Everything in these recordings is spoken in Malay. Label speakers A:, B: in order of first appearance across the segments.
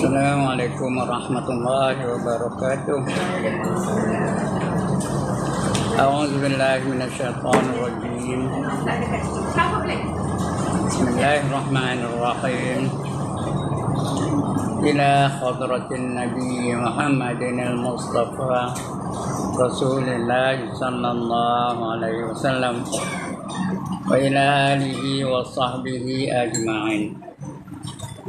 A: Assalamualaikum warahmatullahi wabarakatuh. A'udzubillahi minasyaitonirrajim. Bismillahirrahmanirrahim. Ila hadratin Nabi Muhammadin al-Mustafa Rasulullah sallallahu alaihi wasallam wa ila alihi wa sahbihi ajma'in.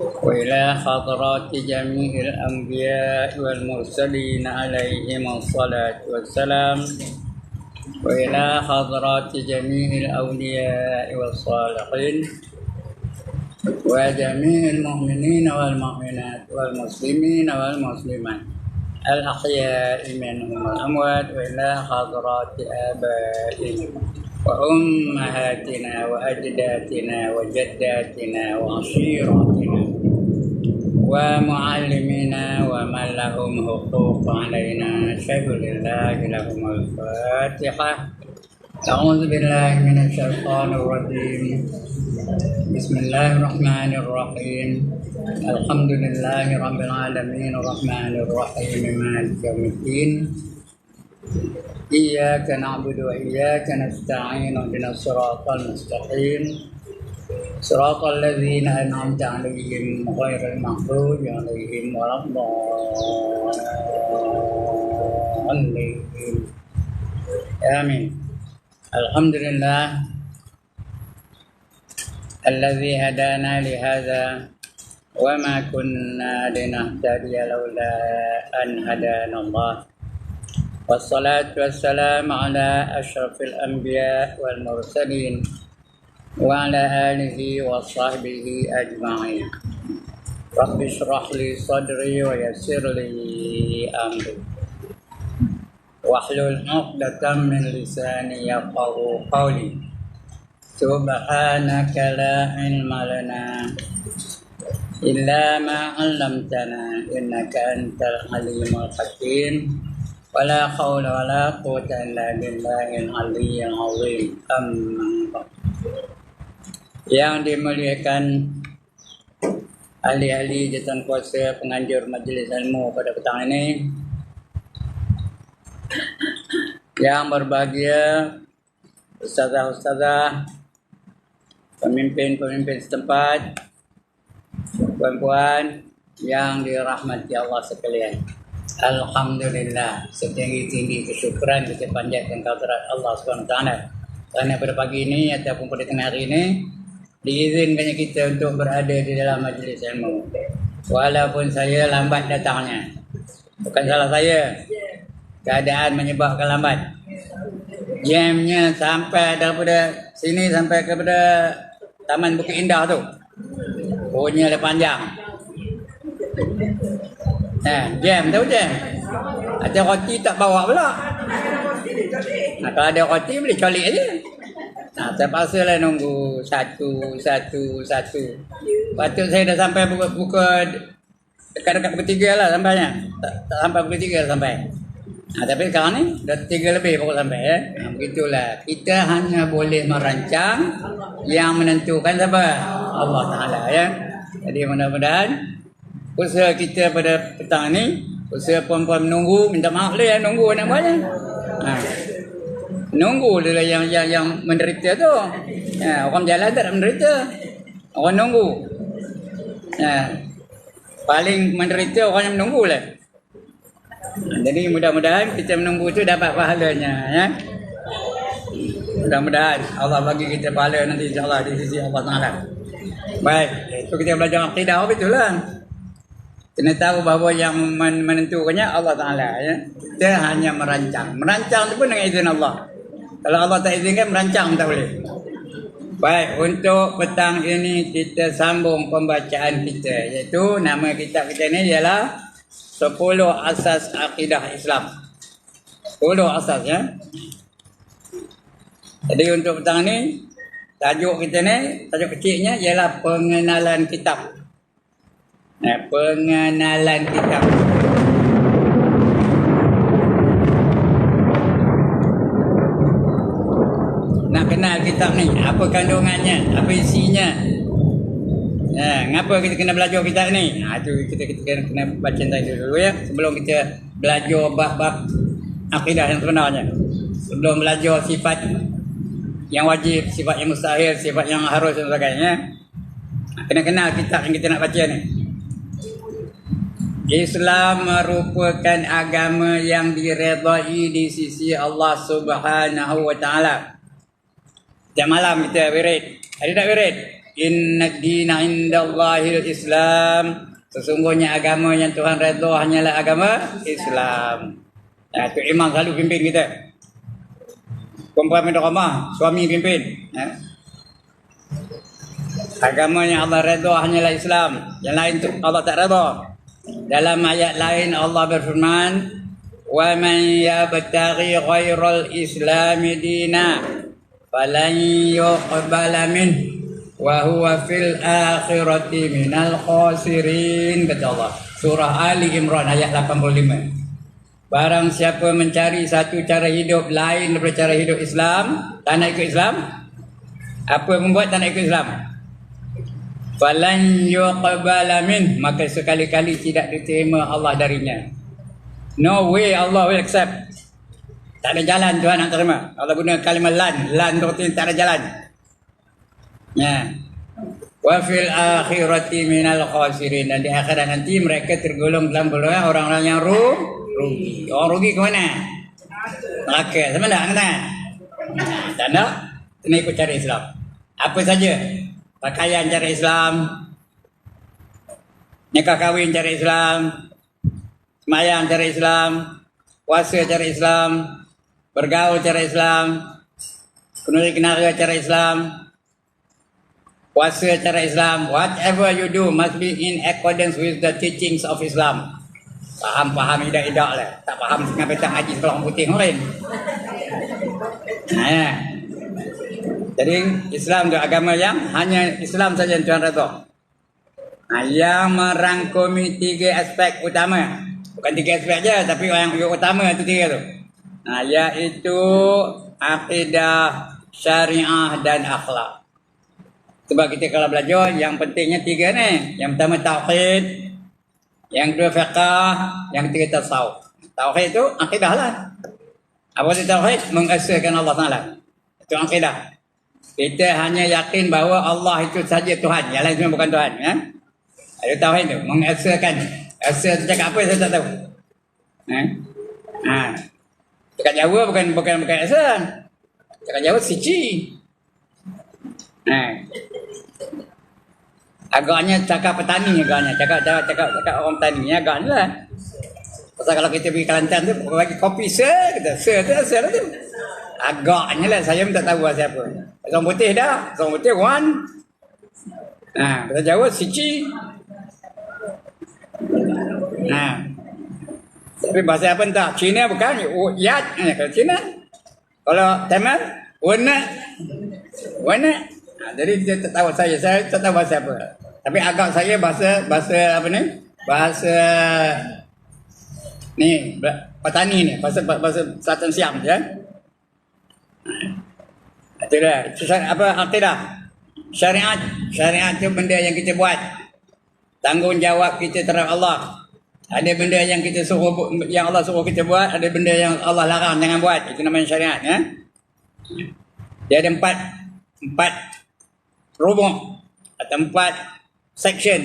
A: وإلى حضرات جميع الأنبياء والمرسلين عليهم الصلاة والسلام وإلى حضرات جميع الأولياء والصالحين وجميع المؤمنين والمؤمنات والمسلمين والمسلمات الأحياء منهم والأموات وإلى حضرات آبائنا وأمهاتنا وأجدادنا وجداتنا وعشيرتنا ومعلمينا ومن لهم حقوق علينا أشهد لله لهم الفاتحة. أعوذ بالله من الشيطان الرجيم. بسم الله الرحمن الرحيم. الحمد لله رب العالمين الرحمن الرحيم مالك يوم الدين. إياك نعبد وإياك نستعين اهدنا الصراط المستقيم صراط الذين أنعمت عليهم غير المغضوب عليهم ولا الضالين. آمين. الحمد لله الذي هدانا لهذا وما كنا لنهتدي لولا أن هدانا الله. والصلاة والسلام على أشرف الأنبياء والمرسلين وعلى آله وصحبه أجمعين. رب اشرح لي صدري ويسر لي أمري واحلل عقدة من لساني يفقهوا قولي. سبحانك لا علم لنا إلا ما علمتنا إنك أنت العليم الحكيم. ولا حول ولا قوة إلا بالله العلي العظيم. Amma. Yang dimuliakan ahli-ahli jawatan kuasa penganjur majlis ilmu pada petang ini, yang berbahagia ustazah-ustazah, pemimpin-pemimpin setempat, puan-puan yang dirahmati Allah sekalian. Alhamdulillah, setinggi-tinggi kesyukuran kita panjatkan kehadirat Allah SWT. Kerana pada pagi ini ataupun pada tengah hari ini diizinkannya kita untuk berada di dalam majlis ilmu. Walaupun saya lambat datangnya, bukan salah saya, keadaan menyebabkan lambat. Jamnya sampai daripada sini sampai kepada Taman Bukit Indah tu, punya dia panjang. Jam tahu jam. Ada roti tak bawa pula. Kalau ada roti boleh colik aja. Terpaksa lah nunggu satu. Patut saya dah sampai pukul dekat-dekat pukul 3 lah sampainya. Tak sampai pukul 3 sampai. Tapi sekarang ni dah 3 lebih pukul sampai ya. Begitulah. Kita hanya boleh merancang, yang menentukan siapa? Allah Ta'ala ya. Jadi mudah-mudahan usaha kita pada petang ni, usaha puan-puan menunggu, minta maaf lah yang nunggu nak buatnya. Nunggu dia yang menderita tu. Orang jalan tak menderita, orang nunggu. Paling menderita orang yang menunggu lah. Jadi mudah-mudahan kita menunggu tu dapat pahalanya ya. Mudah-mudahan Allah bagi kita pahala nanti insya-Allah di sisi Allah Taala. Baik, itu kita belajar akidah begitulah. Kena tahu bahawa yang menentukannya Allah Ta'ala ya. Kita hanya merancang. Merancang itu pun dengan izin Allah. Kalau Allah tak izinkan merancang tak boleh. Baik, untuk petang ini kita sambung pembacaan kita, iaitu nama kitab kita ni ialah 10 Asas Akidah Islam. 10 asas ya. Jadi untuk petang ni, tajuk kita ni, tajuk kecilnya ialah pengenalan kitab. Pengenalan kitab. Nak kenal kitab ni, apa kandungannya, apa isinya. Ngapa kita kena belajar kitab ni? Itu kita kena baca tadi dulu ya, sebelum kita belajar bab-bab akidah yang sebenarnya. Sebelum belajar sifat yang wajib, sifat yang mustahil, sifat yang harus dan sebagainya. Kena kenal kitab yang kita nak baca ni. Islam merupakan agama yang diredai di sisi Allah Subhanahu wa taala. Setiap malam kita wirid. Ada tak wirid? Inna ad-dina indallahil Islam. Sesungguhnya agama yang Tuhan redha hanyalah agama Islam. Itu imam selalu pimpin kita. Perempuan pindah rumah, suami pimpin. Agama yang Allah redha hanyalah Islam. Yang lain tu Allah tak redha. Dalam ayat lain Allah berfirman, "Wa man yabtaghi ghairal islami dina falan yuqbala min wa huwa fil akhirati minal khasirin." Kata Allah. Surah Ali Imran ayat 85. Barang siapa mencari satu cara hidup lain daripada cara hidup Islam, tak nak ikut Islam, apa membuat tak nak ikut Islam? Falan yuqbala min, maka sekali-kali tidak diterima Allah darinya. No way Allah will accept. Tak ada jalan Tuhan nak terima. Allah guna kalimah lan tu tak ada jalan. Wa fil akhirati minal khasirin, dan di akhirat nanti mereka tergolong dalam golongan orang-orang yang rugi. Orang rugi ke mana? Neraka. Sama tak? Tak nak? Kena ikut cara Islam. Apa saja? Pakaian cara Islam, nikah kahwin cara Islam, sembahyang cara Islam, puasa cara Islam, bergaul cara Islam, kenuri kenara cara Islam, puasa cara Islam. Whatever you do must be in accordance with the teachings of Islam. Faham idak-idak lah. Tak faham tengah petang haji sekolah putih orang. Jadi Islam itu agama yang hanya Islam saja yang Tuhan redha. Yang merangkumi 3 aspek utama. Bukan 3 aspek je, tapi yang utama itu 3 tu. Iaitu akidah, syariah dan akhlak. Sebab kita kalau belajar, yang pentingnya 3 ni. Yang pertama tauhid, yang kedua fiqh, yang ketiga tasawuf. Tauhid itu akidah lah. Apa itu tauhid? Mengesahkan Allah Taala. Itu akidah. Kita hanya yakin bahawa Allah itu saja Tuhan, yang lain semua bukan Tuhan. Itu tauhid itu, mengesahkan. Esa tu cakap apa saya tak tahu. Cakap Jawa bukan esa. Cakap Jawa sici. Agaknya cakap petani agaknya, cakap orang petani agaknya lah. Pasal kalau kita pergi Kelantan tu bagi kopi kita tu. Agaknya lah, saya pun tak tahu siapa. Orang putih dah, orang putih Wan. Bahasa Jawa sici. Tapi bahasa apa entah, Cina bukan, yat. Kalau Cina, kalau Tamil, warna. Jadi dia tak tahu saya tak tahu bahasa apa. Tapi agak saya bahasa apa ni? Bahasa ni petani ni, bahasa Selatan Siam je. Itu dah. Apa akidah? Syariat tu benda yang kita buat. Tanggungjawab kita terhadap Allah. Ada benda yang kita suruh, yang Allah suruh kita buat, ada benda yang Allah larang jangan buat. Itu namanya syariat ya. Dia ada empat rubung atau 4 section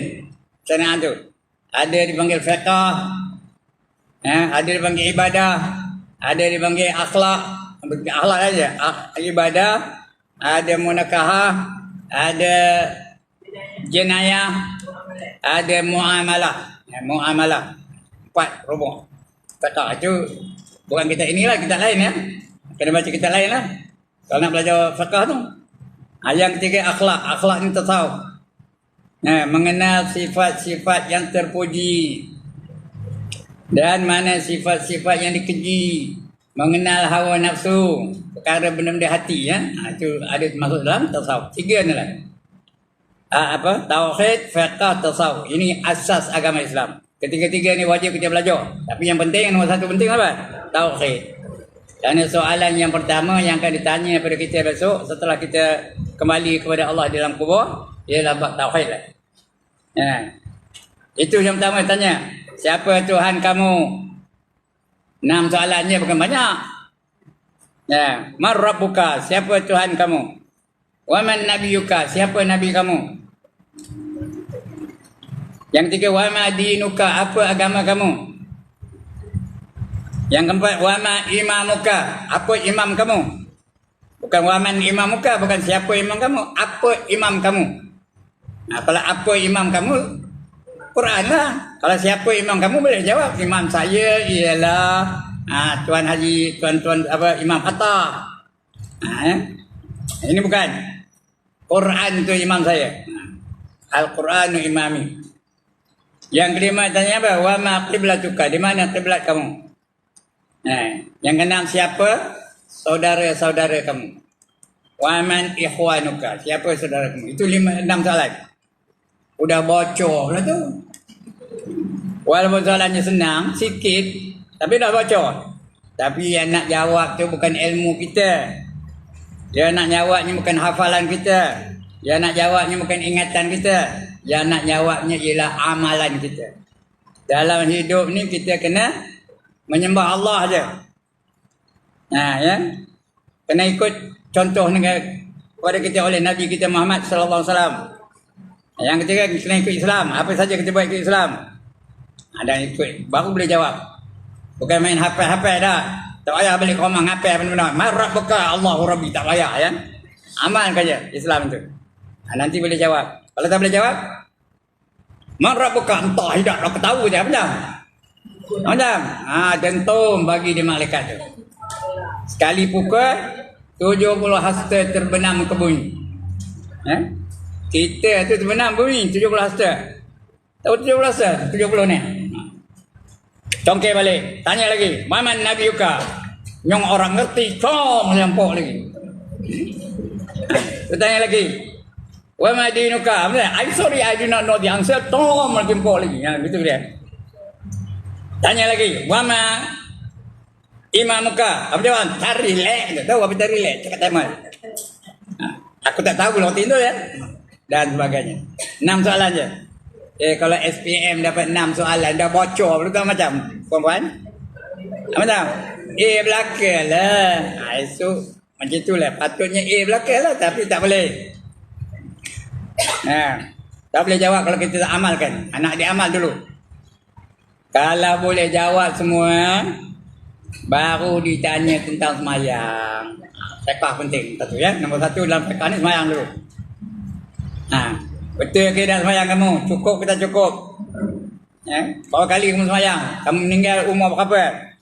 A: syariat tu. Ada dipanggil fiqh, ada dipanggil ibadah, ada dipanggil akhlak aja, ibadah, ada munakahah, ada jenayah, ada muamalah. Muamalah 4 rubung. Fiqh itu bukan kita inilah, kita lain ya. Kena baca kita lain lah. Kalau nak belajar fiqh tu. Yang ketiga akhlak. Akhlak ni tasawuf. Mengenal sifat-sifat yang terpuji dan mana sifat-sifat yang dikeji. Mengenal hawa nafsu, perkara benda-benda hati ya. Itu ada masuk dalam tasawuf. Tiga ni lah. Tauhid, fiqh, tasawuf. Ini asas agama Islam. Ketiga-tiga ni wajib kita belajar. Tapi yang penting, nombor satu penting apa? Tauhid. Kerana soalan yang pertama yang akan ditanya kepada kita besok setelah kita kembali kepada Allah dalam kubur ialah bab tauhid lah. Itu yang pertama tanya. Siapa Tuhan kamu? 6 soalannya bukan banyak. Man rabbuka? Siapa Tuhan kamu? Wa man nabiyuka? Siapa nabi kamu? Yang ketiga, wa ma dinuka? Apa agama kamu? Yang keempat, wa ma imamuka? Apa imam kamu? Bukan wa man imamuka, bukan siapa imam kamu, apa imam kamu? Kalau apa imam kamu, Quran lah. Kalau siapa imam kamu boleh jawab. Imam saya ialah Tuan Haji, Tuan Imam Hatta. Ini bukan. Quran itu imam saya. Al-Quranu imami. Yang kelima tanya apa? Wa ma qiblatuka? Di mana kiblat kamu? Yang keenam siapa saudara-saudara kamu? Wa man ikhwanuka? Siapa saudara kamu? Itu 6 soalan. Udah bocor lah tu. Walaupun soalannya senang sikit, tapi dah bocor. Tapi yang nak jawab tu bukan ilmu kita. Yang nak jawabnya bukan hafalan kita. Yang nak jawabnya bukan ingatan kita. Yang nak jawabnya ialah amalan kita. Dalam hidup ni kita kena menyembah Allah aja. Ya. Kena ikut contoh kepada kita oleh Nabi kita Muhammad sallallahu alaihi wasallam. Yang ketiga kena ikut Islam. Apa saja kita buat ikut Islam. Dan ikut baru boleh jawab. Bukan main hafal-hafal dah. Tak payah balik rumah hafal benda-benda. Marabbuka Allahu Rabbi, tak payah ya. Amal saja Islam tu. Nanti boleh jawab. Kalau tak boleh jawab, Marabbuka entah tidak nak tahu je macam. Macam. Dentum bagi dia malaikat tu. Sekali pukul 70 hasta terbenam ke bumi. Kita tu terbenam bumi 70 hasta. Tahu 70 hasta? 70 ni. Congkeh balik. Tanya lagi. Maman nabiyuka? Yang orang ngerti. Melampau lagi. Tanya lagi. Wa ma dinuka? I'm sorry, I do not know the answer. Melampau lagi. Gitu dia. Tanya lagi. Wa ma imamuka? Apa jawab? Cari lek. Tahu apa cari lek? Cakap tamat. Aku tak tahu waktu itu ya. Dan sebagainya. 6 soalan je. Kalau SPM dapat 6 soalan dah bocor betul macam puan-puan? Macam belakang lah. Esok macam itulah. Patutnya belakang lah tapi tak boleh. Tak boleh jawab kalau kita tak amalkan. Anak dia amal dulu. Kalau boleh jawab semua baru ditanya tentang semayang. Fiqh penting satu ya. Nombor 1 dalam fiqh ni semayang dulu. Betul ke dah semayang kamu? Cukup kita cukup. Berapa kali kamu semayang? Kamu meninggal umur berapa?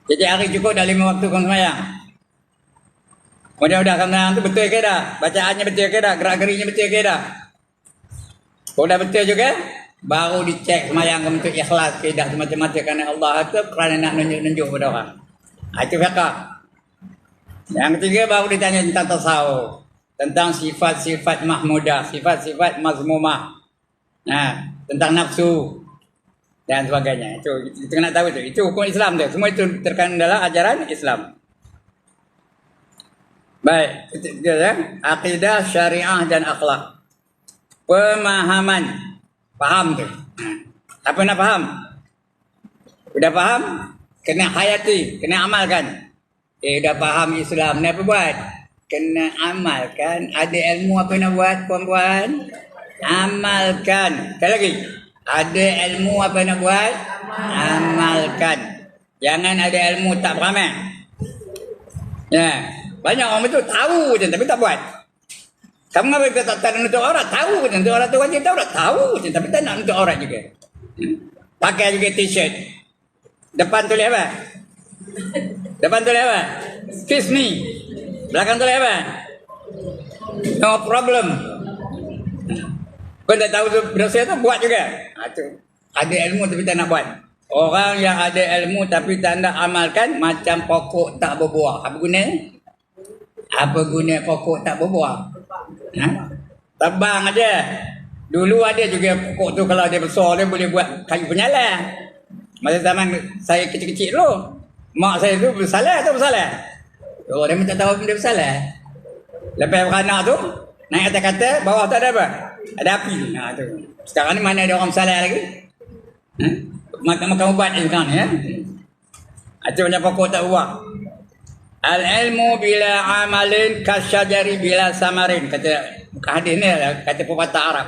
A: Jadi hari cukup dah 5 waktu kamu semayang. Mudah-mudahan kamu semayang tu betul ke dah? Bacaannya betul ke dah? Gerak-gerinya betul ke dah? Kalau dah betul juga, baru dicek semayang kamu tu ikhlas ke dah semata-mata kerana Allah atau kerana nak nunjuk-nunjuk pada orang. Itu fiqh. Yang ketiga baru ditanya tentang tasawuf. Tentang sifat-sifat mahmudah, sifat-sifat mazmumah. Tentang nafsu dan sebagainya. Itu kita kena tahu itu. Itu hukum Islam tu. Semua itu terkandung dalam ajaran Islam. Baik, itu ya. Akidah, syariah dan akhlak. Pemahaman. Faham tu. Apa nak faham? Sudah faham? Kena hayati, kena amalkan. Dah faham Islam, apa buat? Kena amalkan. Ada ilmu apa nak buat puan-puan? Amalkan. Sekali lagi. Ada ilmu apa nak buat? Amalkan. Jangan ada ilmu tak beramal. Ya. Banyak orang betul tahu je tapi tak buat. Kamu ngapa tak nak nuntut orang? Tahu je. Nuntut orang tu wajib tahu tak? Tahu je tapi tak nak nuntut orang juga. Pakai juga t-shirt. Depan tulis apa? Depan tulis apa? Kiss me. Belakang tu apa? No problem. Kau tak tahu tu berdosa tu buat juga. Tu. Ada ilmu tapi tak nak buat. Orang yang ada ilmu tapi tak nak amalkan macam pokok tak berbuah. Apa guna? Apa guna pokok tak berbuah? Ha? Tebang aja. Dulu ada juga pokok tu kalau dia besar dia boleh buat kayu penyala. Masa zaman saya kecil-kecil dulu, mak saya tu bersalah atau bersalah? Oh, dia minta tahu dia bersalah. Lepas beranak tu, naik atas kata, bawah tak ada apa? Ada api. Ha, tu. Sekarang ni mana ada orang bersalah lagi? Ha? Makan ubat je sekarang ni. Ya? Itu macam pokok tak buah. Al-ilmu bila amalin kasyajari bila samarin. Kata hadis ni kata pepatah Arab.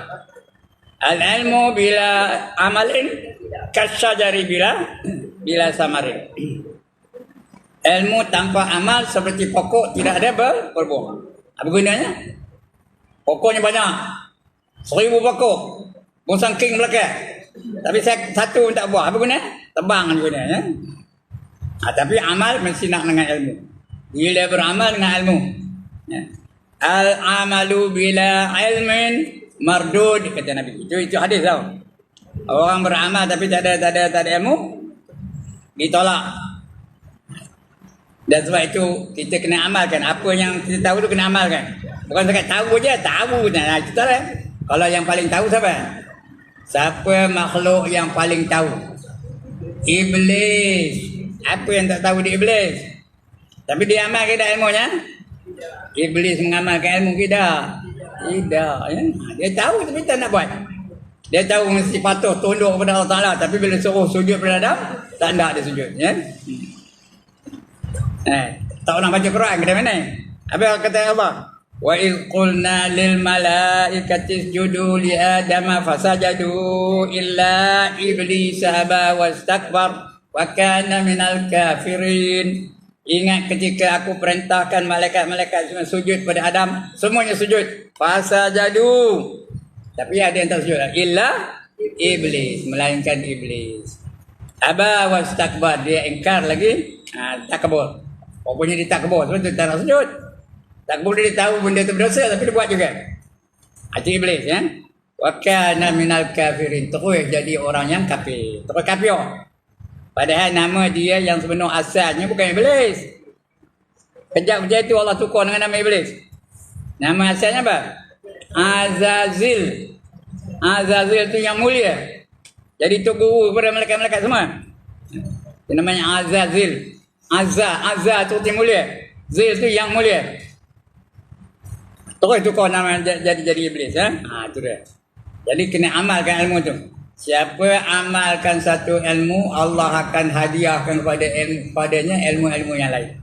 A: Al-ilmu bila amalin kasyajari bila samarin. Ilmu tanpa amal seperti pokok tidak ada berbuah. Apa gunanya? Pokoknya banyak. 1000 pokok. Bonsang king belakang. Tapi saya satu tak buah. Apa guna? Tebang gunanya. Tapi amal mesti nak dengan ilmu. Bila beramal dengan ilmu. Ya. Al-amalu bila ilmin mardud kata Nabi. Itu hadis tau. Orang beramal tapi tak ada ilmu ditolak. Dan sebab itu kita kena amalkan apa yang kita tahu tu kena amalkan. Bukan sekat tahu je, tahu nah kita lah. Kalau yang paling tahu siapa? Siapa makhluk yang paling tahu? Iblis. Apa yang tak tahu di iblis? Tapi dia amalkan tak ilmunya? Iblis mengamalkan ilmu kita. Tidak. Ya? Dia tahu tapi tak nak buat. Dia tahu mesti patuh tunduk kepada Allah Ta'ala. Tapi bila suruh sujud pada Adam, tak nak dia sujud. Ya? Tak pernah baca Quran kata mana? Apa kata Allah? Wa idh qulna lil malaikati isjudu li adama fasajadu illa iblis aba wastakbar wa kana minal kafirin. Ingat ketika aku perintahkan malaikat-malaikat semua sujud pada Adam, semuanya sujud. Fasajadu. Tapi ada yang tak sujud. Illa iblis, melainkan iblis. Aba wastakbar, dia ingkar lagi, takabur. Pokoknya dia takabur, sebab tu tak nak sujud. Takabur dia tahu benda tu berdosa tapi dia buat juga. Itu iblis ya. Wa kana minal kafirin, terus jadi orang yang kafir. Terus kafir. Padahal nama dia yang sebenar asalnya bukan iblis. Kejap macam itu Allah tukar dengan nama iblis. Nama asalnya apa? Azazil. Azazil tu yang mulia. Jadi tu guru kepada malaikat-malaikat semua. Itu namanya Azazil. Azza tu yang mulia. Zil tu yang mulia. Terus tukar nama jadi iblis ya. Itu dia. Jadi kena amalkan ilmu tu. Siapa amalkan satu ilmu, Allah akan hadiahkan padanya ilmu-ilmu yang lain.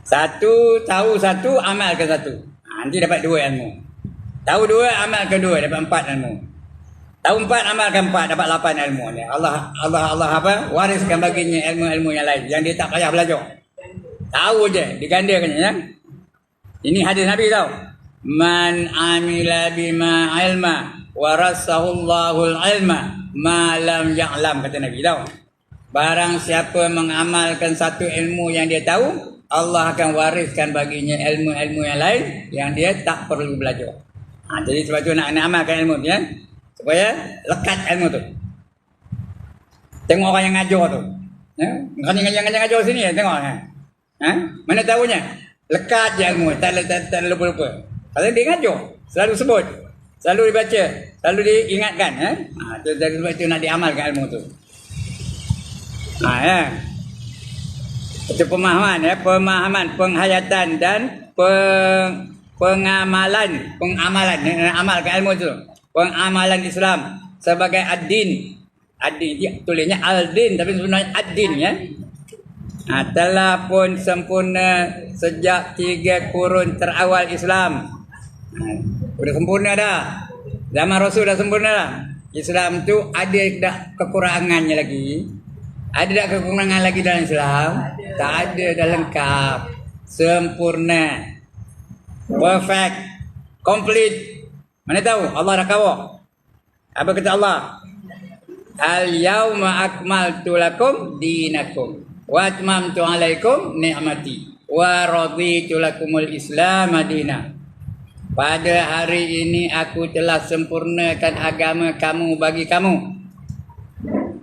A: Satu, tahu satu, amalkan satu. Nanti dapat 2 ilmu. Tahu 2, amalkan 2, dapat 4 ilmu. Tahu 4, amalkan 4, dapat 8 ilmu. Allah apa? Wariskan baginya ilmu-ilmu yang lain yang dia tak payah belajar. Tahu je, digandakan ya. Ini hadis Nabi tahu. Man amila bima ilma warasahullahul ilma ma lam ya'lam kata Nabi tahu. Barang siapa mengamalkan satu ilmu yang dia tahu, Allah akan wariskan baginya ilmu-ilmu yang lain yang dia tak perlu belajar. Jadi sebab tu nak amalkan ilmu ya. Supaya lekat ilmu tu. Tengok orang yang ngajar tu. Ya, ngajar sini ya tengok ya. Mana tahunya? Lekat je ilmu, tak lupa-lupa. Kalau dia ngajar, selalu sebut, selalu dibaca, selalu diingatkan ya. Sebab itu nak diamalkan ilmu tu. Ya. Itu pemahaman ya, pemahaman, penghayatan dan pengamalan amalkan ilmu tu. Pengamalan Islam sebagai ad-din. Ad-din tulisnya al-din tapi sebenarnya ad-din ya. Telah pun sempurna sejak 3 kurun terawal Islam. Sudah sempurna dah. Zaman Rasul dah sempurna dah. Islam tu ada tak kekurangannya lagi? Ada tak kekurangan lagi dalam Islam? Tak ada, dah lengkap. Sempurna. Perfect. Complete. Mana tahu? Allah dah kawal. Apa kata Allah? Al-yawma akmaltu lakum dinakum wa atmamtu alaikum ni'mati wa raditu lakumul Islam madina. Pada hari ini aku telah sempurnakan agama kamu bagi kamu.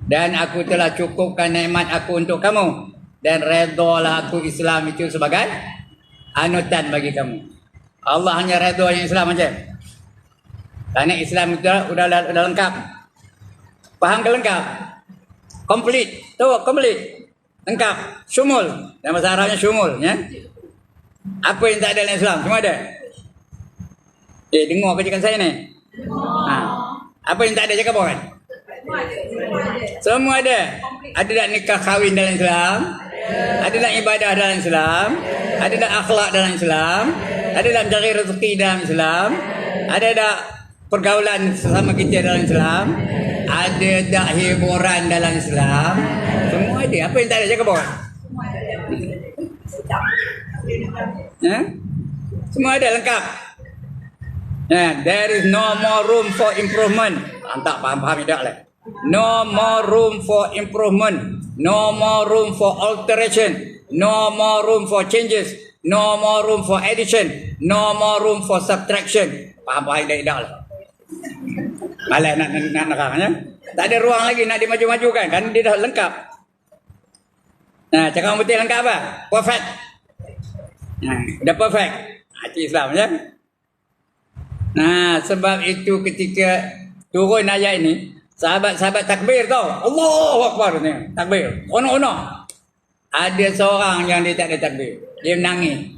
A: Dan aku telah cukupkan nikmat aku untuk kamu. Dan redalah aku Islam itu sebagai anutan bagi kamu. Allah hanya reda yang Islam aja. Karena Islam itu udah lengkap. Faham ke lengkap? Complete. Tahu complete. Lengkap. Syumul. Dan bahasa Arabnya syumul. Ya? Apa yang tak ada dalam Islam? Semua ada. Dengar kajian saya ni. Apa yang tak ada cakap apa kan? Semua ada. Ada tak nikah kahwin dalam Islam? Ada tak ibadah dalam Islam? Ada tak akhlak dalam Islam? Ada tak mencari rezeki dalam Islam? Ada tak pergaulan sesama kita dalam Islam? Ada tak hiburan dalam Islam? Semua ada. Apa yang tak ada cakap apa kan? Semua ada lengkap. There is no more room for improvement. Tak faham tak lah. No more room for improvement. No more room for alteration. No more room for changes. No more room for addition. No more room for subtraction. Faham tak lah. Malah nak ya? Tak ada ruang lagi nak dimaju-majukan. Kan dia dah lengkap. Cakap orang putih lengkap apa? Perfect. Dah perfect. Itu Islam ya. Sebab itu ketika turun ayat ini, sahabat-sahabat takbir tau. Allahu Akbar ni. Takbir. Ono-ono. Ada seorang yang dia tak ada takbir. Dia menangis.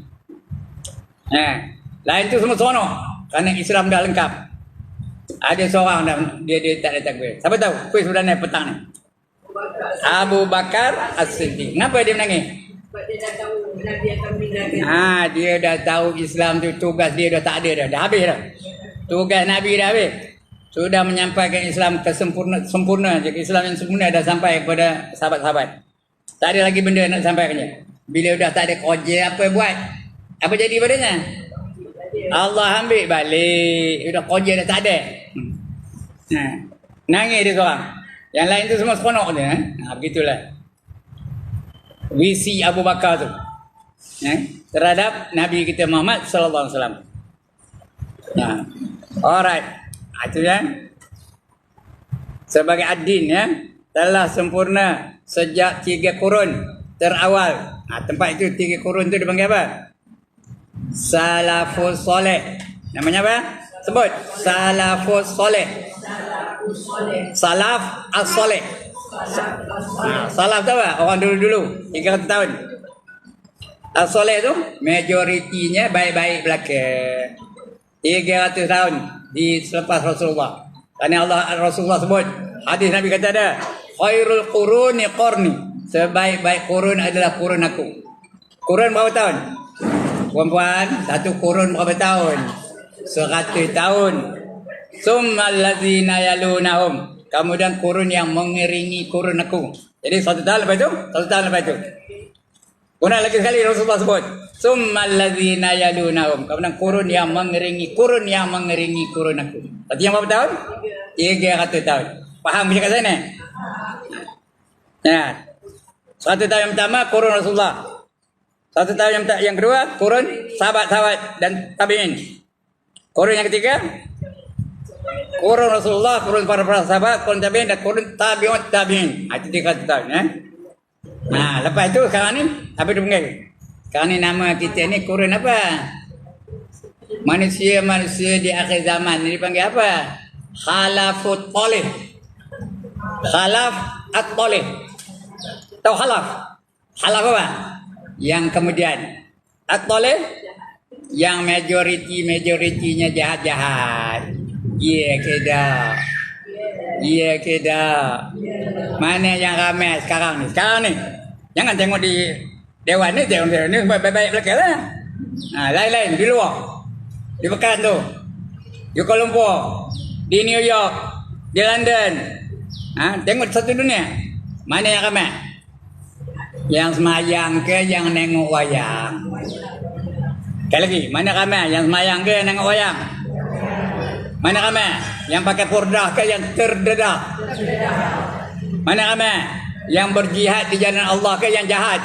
A: Lain tu semua seronok. Kerana Islam dah lengkap. Ada seorang dia tak ada takbir. Siapa tahu? Kuis sebenarnya petang ni. Abu Bakar As-Siddiq. Kenapa dia menangis?
B: Sebab dia dah tahu Nabi akan meninggalkan.
A: Dia dah tahu Islam tu tugas dia dah tak ada dah. Dah habis dah. Tugas Nabi dah habis. Sudah menyampaikan Islam sempurna. Jadi Islam yang sempurna dah sampai kepada sahabat-sahabat. Tak ada lagi benda nak sampaikannya. Bila dah tak ada kerja apa buat? Apa jadi padanya? Allah ambil balik. Sudah kerja dah tak ada. Nangis dia seorang. Yang lain tu semua seronok dia. Begitulah. Visi Abu Bakar tu terhadap Nabi kita Muhammad sallallahu alaihi wasallam. Alright. Itu ya. Sebagai ad-din ya, telah sempurna sejak 3 kurun terawal. Tempat itu 3 kurun tu dipanggil apa? Salafus soleh. Namanya apa? Sebut. Salafus soleh. Salaf as-soleh. Salaf tu apa? Orang dulu-dulu 300 tahun. As-soleh tu majoritinya baik-baik belaka. 300 tahun selepas Rasulullah. Kerana Rasulullah sebut, hadis Nabi kata ada, khairul quruni qarni. Sebaik-baik kurun adalah kurun aku. Kurun berapa tahun? Puan-puan, satu kurun berapa tahun? 100 tahun. Summal ladzina yalunahum. Kemudian kurun yang mengiringi kurun aku. Jadi 1 tahun lepas itu, 1 tahun lepas itu. Kemudian lagi sekali Rasulullah sebut, summal ladzina yalunahum. Kemudian kurun yang mengiringi kurun aku. Artinya berapa tahun? 300 tahun. Faham cakap saya ni? Ya. 1 tahun yang pertama kurun Rasulullah. 1 tahun yang kedua kurun sahabat-sahabat dan tabi'in. Kurun yang ketiga kurun Rasulullah, kurun para sahabat, kurun tabi'in dan kurun tabi'in. Itu 300 tahun ya. Lepas itu sekarang ni apa dia panggil? Sekarang ni nama kita ni kurun apa? Manusia di akhir zaman ni dipanggil apa? Khalafut Talih. Khalaf at-Talih. Tahu khalaf? Khalaf apa? Yang kemudian at-Talih yang majoritinya jahat-jahat. Ya keda. Mana yang ramai sekarang ni? Jangan tengok di dewan ni, baik-baik belakang lah. Lain-lain di luar. Di Pekan tu. Di Kuala Lumpur. Di New York. Di London. Tengok satu dunia. Mana yang ramai? Yang semayang ke yang nengok wayang? Sekali lagi, mana ramai? Yang semayang ke yang nengok wayang? Mana ramai? Yang pakai purdah ke yang terdedah? Mana ramai? Yang berjihad di jalan Allah ke yang jahat?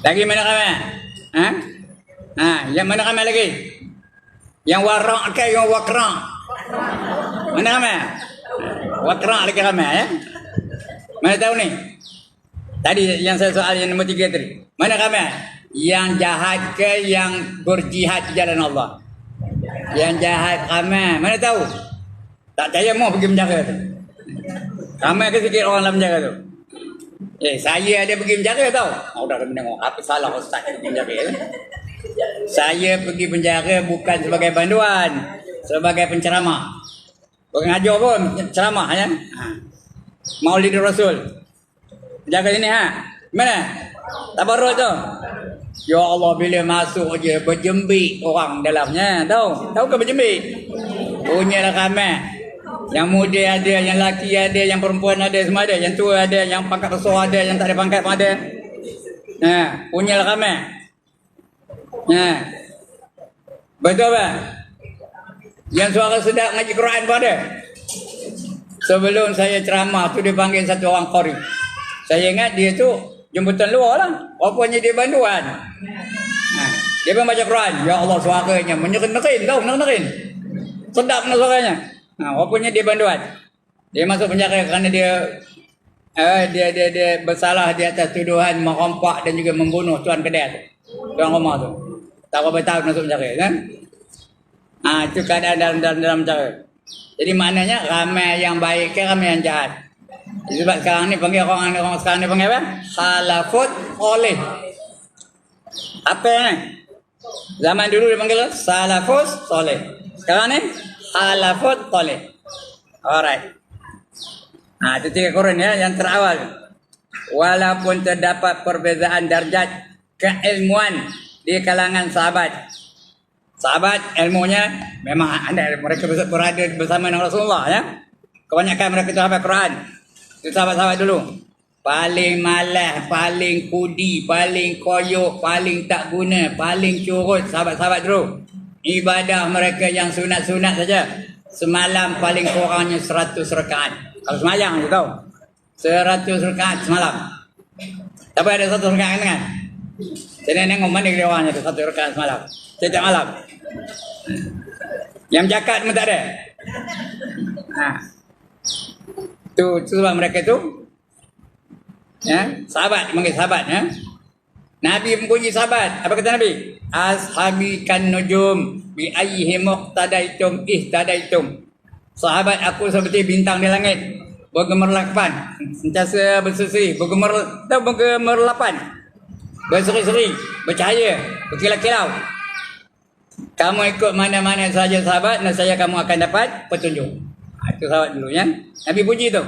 A: Lagi mana ramai? Ha? Yang mana ramai lagi? Yang warak ke yang wakrak? Mana ramai? Wakrak lagi ramai ya? Mana tahu ni? Tadi yang saya soal yang nombor 3 tadi. Mana ramai? Yang jahat ke yang berjihad di jalan Allah? Yang jahat ramai. Mana tahu? Tak percaya mau pergi menjaga tu. Ramai ke sikit orang dalam menjaga tu? Saya ada pergi penjara tau. Dah menengok apa salah ustaz pergi penjara. Saya pergi penjara bukan sebagai banduan, sebagai penceramah. Bukan ngajar pun, ceramah ya. Maulid Rasul. Penjara ini Mana? Tabarruk tu. Ya Allah, bila masuk je berjembik orang dalamnya, tahu ke berjembik? Punyalah ramai. Yang muda ada, yang lelaki ada, yang perempuan ada, semua ada. Yang tua ada, yang pangkat besar ada, yang tak ada pangkat pun ada. Punyalah ramai. Betul tak? Yang suara sedap ngaji Quran pun ada. Sebelum saya ceramah tu dia panggil satu orang qari. Saya ingat dia tu jemputan luar lah. Rupanya dia banduan. Dia pun baca Quran. Ya Allah, suaranya menyerin-nerin tau, nerin. Sedap nak suaranya. Rupanya dia banduan. Dia masuk penjara kerana dia bersalah di atas tuduhan merompak dan juga membunuh tuan kedai tu. Tuan rumah tu. Tak berapa tahun masuk penjara kan? Itu keadaan dalam penjara. Jadi maknanya ramai yang baik ke ramai yang jahat. Sebab sekarang ni panggil orang sekarang ni panggil apa? Salafut soleh. Apa ni? Zaman dulu dia panggil salafus soleh. Sekarang ni salafut soleh. Alright. Itu 3 kurun ya yang terawal. Walaupun terdapat perbezaan darjat keilmuan di kalangan sahabat. Sahabat ilmunya memang ada, mereka berada bersama dengan Rasulullah ya. Kebanyakan mereka itu hafal Quran. Itu sahabat-sahabat dulu. Paling malas, paling kudi, paling koyok, paling tak guna, paling curut sahabat-sahabat dulu. Ibadah mereka yang sunat-sunat saja. Semalam paling kurangnya 100 rakaat. Kalau semayang tu tahu. 100 rakaat semalam. Tapi ada 1 rakaat kan? Saya tengok mana dia orangnya tu 1 rakaat semalam. Setiap malam. Yang jakat pun tak ada. Tu sebab mereka tu sahabat, dipanggil sahabat ya. Nabi mempunyai sahabat. Apa kata Nabi? Ashabi kan nujum bi ayyihi muqtadaitum ihtadaitum. Sahabat aku seperti bintang di langit, bergemerlapan, sentiasa berseri, bergemerlapan, berseri-seri, bercahaya, berkilau-kilau. Kamu ikut mana-mana saja sahabat, nescaya kamu akan dapat petunjuk. Itu sahabat dulu ya. Nabi puji tu.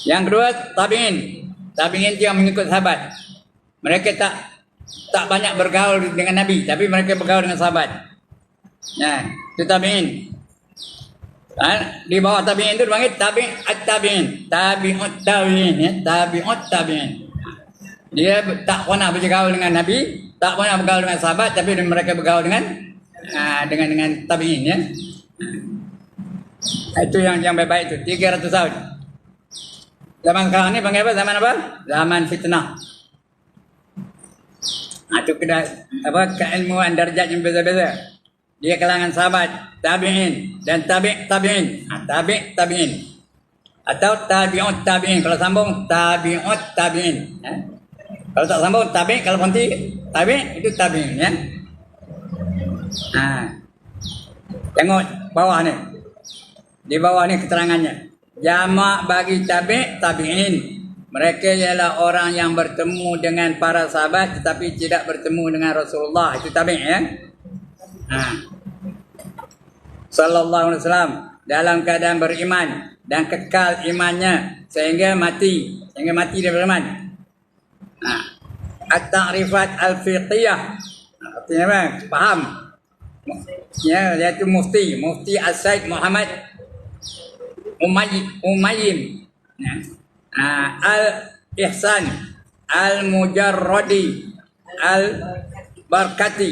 A: Yang kedua tabi'in. Tabi'in yang mengikut sahabat. Mereka tak banyak bergaul dengan Nabi, tapi mereka bergaul dengan sahabat. Itu tabi'in. Di bawah tabi'in itu dipanggil tabi'in. Tabi'ut tabi'in ya. Tabi'ut tabi'in. Dia tak pernah bergaul dengan Nabi, tak pernah bergaul dengan sahabat, tapi mereka bergaul dengan tabi'in ya. Itu yang baik-baik itu 300 tahun. Zaman sekarang ni panggil apa? Zaman apa? Zaman fitnah. Itu keilmuan darjat yang beza-beza. Dia kalangan sahabat, tabi'in dan tabi'in. Tabi'in. Atau tabi'ut tabi'in. Kalau sambung tabi'ut tabi'in. Kalau tak sambung tabi', kalau berhenti tabi' itu tabi'in ya. Tengok bawah ni. Di bawah ni keterangannya. Jamak bagi tabi'in. Mereka ialah orang yang bertemu dengan para sahabat tetapi tidak bertemu dengan Rasulullah. Itu tabi' ya. Sallallahu alaihi wasallam dalam keadaan beriman dan kekal imannya sehingga mati dia beriman. At-ta'rifat al-fiqhiyah. Artinya apa? Faham. Ya, iaitu mufti As-Said Muhammad Umayyim. Al-Ihsan Al-Mujarradi Al-Barkati.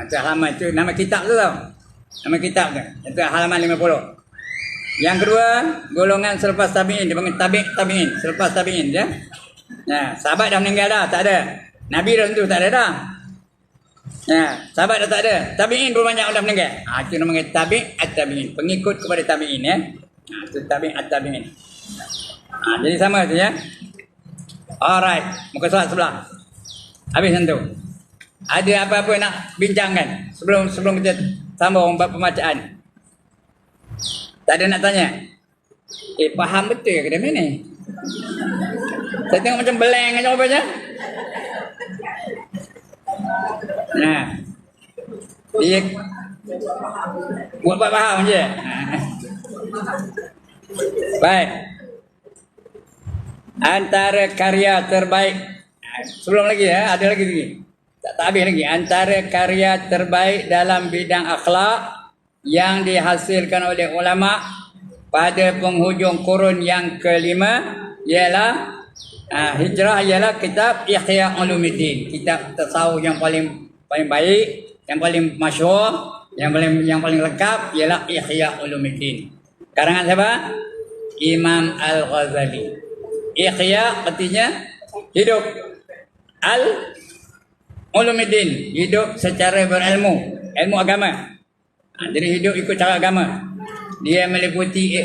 A: Itu halaman itu nama kitab tu tau. Nama kitab tu. Itu halaman 50. Yang kedua, golongan selepas tabi'in dipanggil tabi'in, selepas tabi'in ya. Sahabat dah meninggal dah, tak ada. Nabi dah tentu tak ada dah. Sahabat dah tak ada. Tabi'in pun banyak dah meninggal. Itu namanya tabi'in. Pengikut kepada tabi'in ya. Itu tabi'in. Jadi sama tu ya. Alright, muka surat sebelah. Habis tentu. Ada apa-apa nak bincangkan sebelum kita sambung bab pembacaan? Tak ada nak tanya? Faham betul ke dia ni? Saya tengok macam blank aja rupanya. Dia buat faham je. Baik. Antara karya terbaik. Sebelum lagi ya, ada lagi. Tak habis lagi. Antara karya terbaik dalam bidang akhlak yang dihasilkan oleh ulama pada penghujung kurun yang kelima ialah hijrah, ialah kitab Ihya Ulumuddin. Kitab tasawuf yang paling baik, yang paling masyhur, yang paling lengkap ialah Ihya Ulumuddin. Karangan siapa? Imam Al-Ghazali. Ihya artinya hidup. Ulumuddin, hidup secara berilmu, ilmu agama. Jadi hidup ikut cara agama. Dia meliputi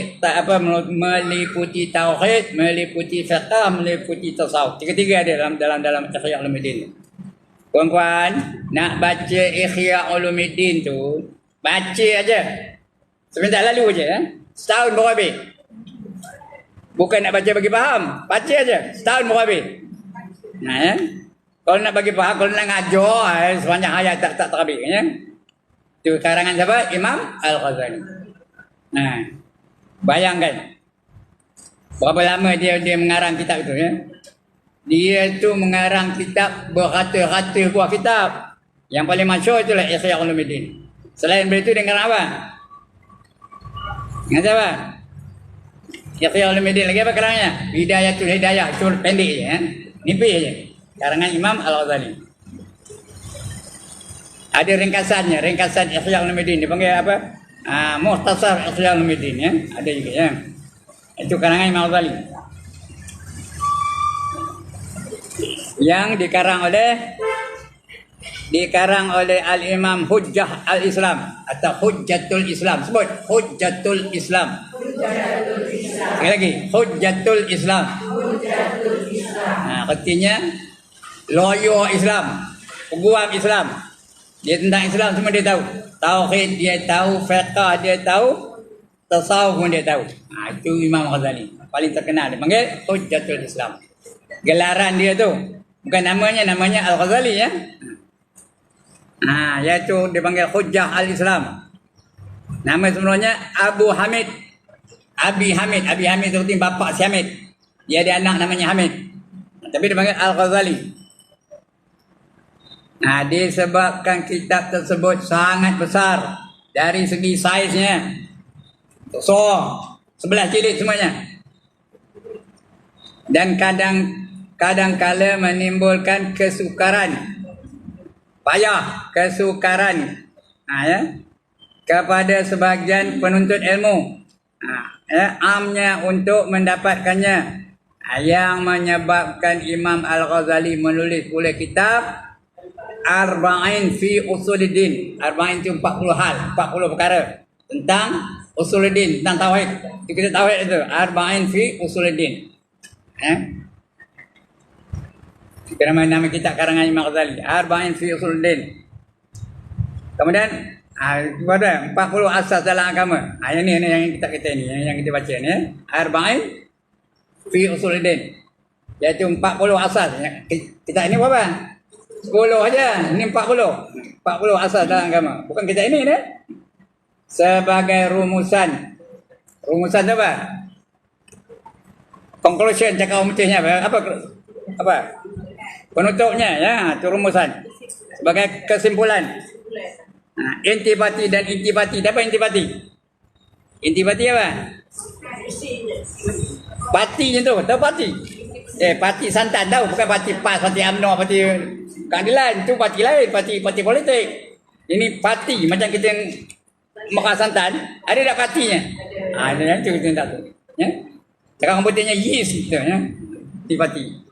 A: meliputi tauhid, meliputi fiqh, meliputi tasawuf. Tiga-tiga ada dalam Ihya Ulumuddin. Puan-puan, nak baca Ihya Ulumuddin tu, baca aja. Sebentar lalu aja Setahun baru habis. Bukan nak baca bagi faham, baca aja. Setahun baru habis. Kalau nak bagi faham, kalau nak ngajar sepanjang hayat tak terhabis ya. Itu karangan siapa? Imam Al-Ghazali. Bayangkan berapa lama dia mengarang kitab itu ya. Dia tu mengarang kitab beratus-ratus buah kitab. Yang paling masyhur itulah Ihya Ulumuddin. Selain itu dia mengarang apa? Ingat apa? Ihya Ulumuddin lagi apa karangnya? Hidayatul Hidayah. Itu pendek je ya. Nipis je. Karangan Imam Al-Ghazali. Ada ringkasannya, ringkasan Ihya Ulumuddin. Dipanggil apa? Mukhtasar Ihya Ulumuddin ya. Ada juga ya. Itu karangan Imam Al-Ghazali. Yang dikarang oleh Al-Imam Hujjah Al-Islam atau Hujjatul Islam. Sebut Hujjatul Islam. Sekali lagi, Hujjatul Islam. Artinya lawyer Islam, peguam Islam. Dia tentang Islam semua dia tahu. Tauhid dia tahu, fiqh dia tahu, tasawuf pun dia tahu. Itu Imam Ghazali. Paling terkenal dia panggil Hujjatul Islam. Gelaran dia tu, bukan namanya Al-Ghazali ya. Iaitu dia panggil Hujjah Al-Islam. Nama sebenarnya Abu Hamid. Abi Hamid seperti bapa si Hamid. Dia ada anak namanya Hamid. Tapi dia panggil Al-Ghazali. Disebabkan kitab tersebut sangat besar dari segi saiznya. Sebelah jilid semuanya. Dan kadang-kala menimbulkan kesukaran kepada sebahagian penuntut ilmu. Amnya untuk mendapatkannya. Yang menyebabkan Imam Al-Ghazali menulis pula kitab Arba'in fi Usuluddin. Arba'in itu 40 hal, 40 perkara tentang Usuluddin, tentang tauhid. Kita tauhid itu Arba'in fi Usuluddin. Nama kitab karangan Imam Ghazali Arba'in fi Usuluddin. Kemudian ada 40 asas dalam agama. Ini yang kita ini, yang kita baca ni. Arba'in fi Usuluddin. Iaitu 40 asas. Kita ini berapa? 10 aja. Ini 40 asas dalam agama. Bukan kita ini ni. Sebagai rumusan. Rumusan tu apa? Conclusion cakap umumnya apa? Penutupnya ya, itu rumusan. Sebagai kesimpulan. Intibati dan intibati. Apa intibati? Intibati apa? Parti je tu. Tahu parti? Parti santan tahu. Bukan parti PAS, parti UMNO, parti keadilan. Itu parti lain. Parti politik. Ini parti. Macam kita yang makan santan. Ada tak partinya? Itu kita tak tahu. Ya? Cakap komputernya yes. Gitu, ya? Parti.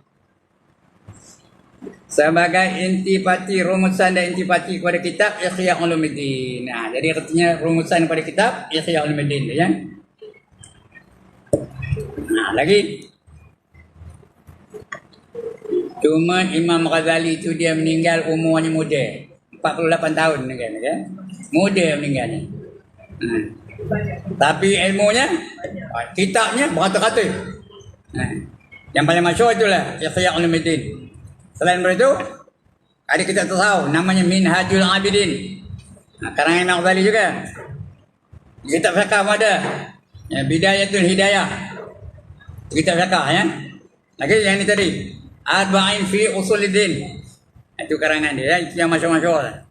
A: sebagai intipati rumusan dan intipati kepada kitab Ihya Ulumuddin. Nah, jadi artinya rumusan kepada kitab Ihya Ulumuddin ya. Nah, lagi cuma Imam Ghazali itu dia meninggal umurnya muda, 48 tahun kan ya. Muda meninggalnya. Tapi ilmunya, kitabnya beratus-ratus. Yang paling masyhur itulah Ihya Ulumuddin. Selain daripada itu, ada kitab tasawuf namanya Minhajul Abidin. Karangan Imam Ghazali juga. Kitab fiqh ada. Ya, Bidayatul Hidayah. Kitab fiqh ya. Lagi yang ini tadi, Arba'in fi Usuluddin. Itu karangan dia, itu yang masyhur-masyhur.